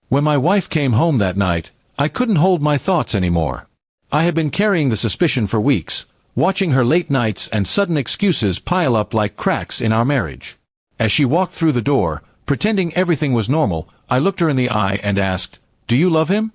When my wife came home that night, I couldn't hold my thoughts anymore. I had been carrying the suspicion for weeks, watching her late nights and sudden excuses pile up like cracks in our marriage. As she walked through the door, pretending everything was normal, I looked her in the eye and asked, "Do you love him?"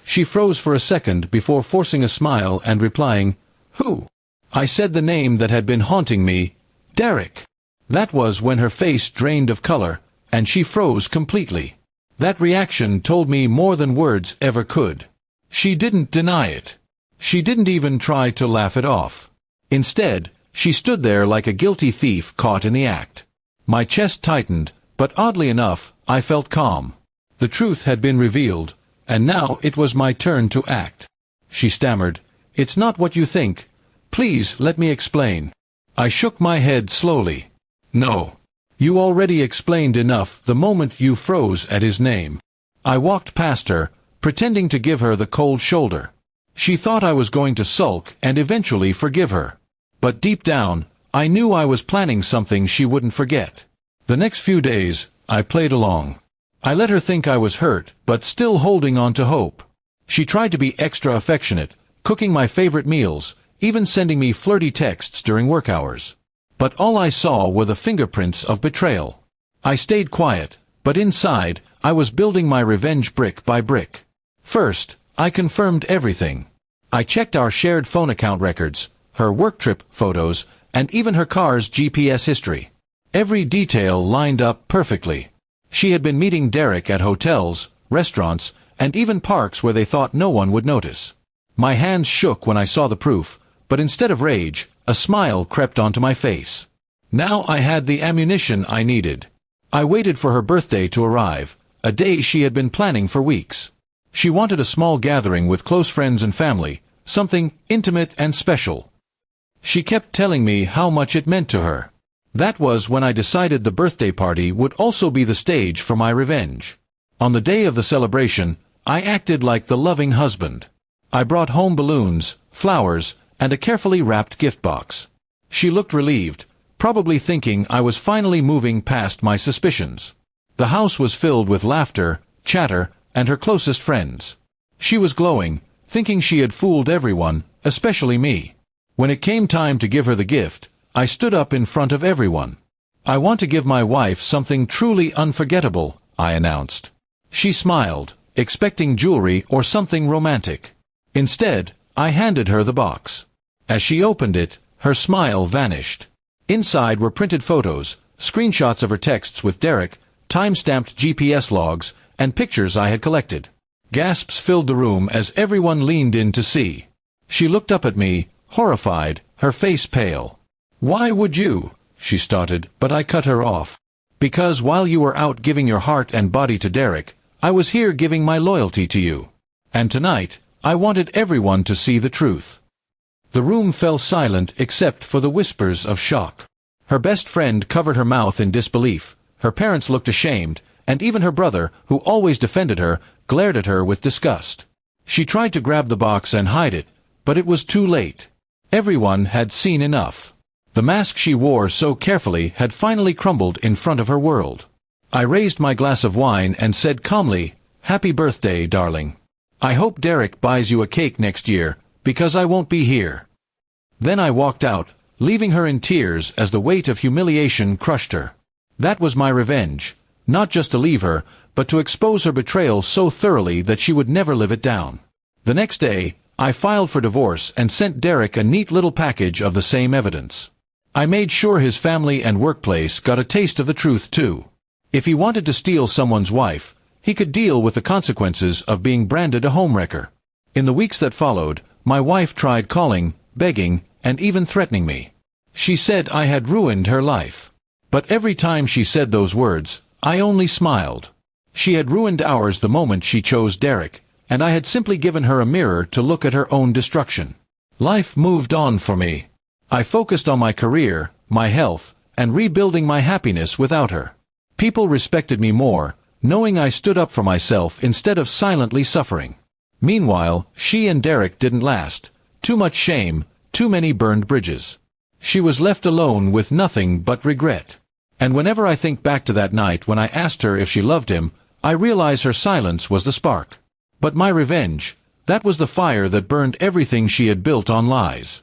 She froze for a second before forcing a smile and replying, "Who?" I said the name that had been haunting me, Derek. That was when her face drained of color, and she froze completely. That reaction told me more than words ever could. She didn't deny it. She didn't even try to laugh it off. Instead, she stood there like a guilty thief caught in the act. My chest tightened, but oddly enough, I felt calm. The truth had been revealed, and now it was my turn to act. She stammered, "It's not what you think. Please let me explain." I shook my head slowly. "No. You already explained enough the moment you froze at his name." I walked past her, pretending to give her the cold shoulder. She thought I was going to sulk and eventually forgive her. But deep down, I knew I was planning something she wouldn't forget. The next few days, I played along. I let her think I was hurt, but still holding on to hope. She tried to be extra affectionate, cooking my favorite meals, even sending me flirty texts during work hours. But all I saw were the fingerprints of betrayal. I stayed quiet, but inside, I was building my revenge brick by brick. First, I confirmed everything. I checked our shared phone account records, her work trip photos, and even her car's GPS history. Every detail lined up perfectly. She had been meeting Derek at hotels, restaurants, and even parks where they thought no one would notice. My hands shook when I saw the proof, but instead of rage, a smile crept onto my face. Now I had the ammunition I needed. I waited for her birthday to arrive, a day she had been planning for weeks. She wanted a small gathering with close friends and family, something intimate and special. She kept telling me how much it meant to her. That was when I decided the birthday party would also be the stage for my revenge. On the day of the celebration, I acted like the loving husband. I brought home balloons, flowers, and a carefully wrapped gift box. She looked relieved, probably thinking I was finally moving past my suspicions. The house was filled with laughter, chatter, and her closest friends. She was glowing, thinking she had fooled everyone, especially me. When it came time to give her the gift, I stood up in front of everyone. "I want to give my wife something truly unforgettable," I announced. She smiled, expecting jewelry or something romantic. Instead, I handed her the box. As she opened it, her smile vanished. Inside were printed photos, screenshots of her texts with Derek, time-stamped GPS logs, and pictures I had collected. Gasps filled the room as everyone leaned in to see. She looked up at me, horrified, her face pale. "Why would you?" she started, but I cut her off. "Because while you were out giving your heart and body to Derek, I was here giving my loyalty to you. And tonight, I wanted everyone to see the truth." The room fell silent except for the whispers of shock. Her best friend covered her mouth in disbelief, her parents looked ashamed, and even her brother, who always defended her, glared at her with disgust. She tried to grab the box and hide it, but it was too late. Everyone had seen enough. The mask she wore so carefully had finally crumbled in front of her world. I raised my glass of wine and said calmly, "Happy birthday, darling. I hope Derek buys you a cake next year, because I won't be here." Then I walked out, leaving her in tears as the weight of humiliation crushed her. That was my revenge, not just to leave her, but to expose her betrayal so thoroughly that she would never live it down. The next day, I filed for divorce and sent Derek a neat little package of the same evidence. I made sure his family and workplace got a taste of the truth too. If he wanted to steal someone's wife, he could deal with the consequences of being branded a homewrecker. In the weeks that followed, my wife tried calling, begging, and even threatening me. She said I had ruined her life. But every time she said those words, I only smiled. She had ruined ours the moment she chose Derek, and I had simply given her a mirror to look at her own destruction. Life moved on for me. I focused on my career, my health, and rebuilding my happiness without her. People respected me more, knowing I stood up for myself instead of silently suffering. Meanwhile, she and Derek didn't last. Too much shame, too many burned bridges. She was left alone with nothing but regret. And whenever I think back to that night when I asked her if she loved him, I realize her silence was the spark. But my revenge, that was the fire that burned everything she had built on lies.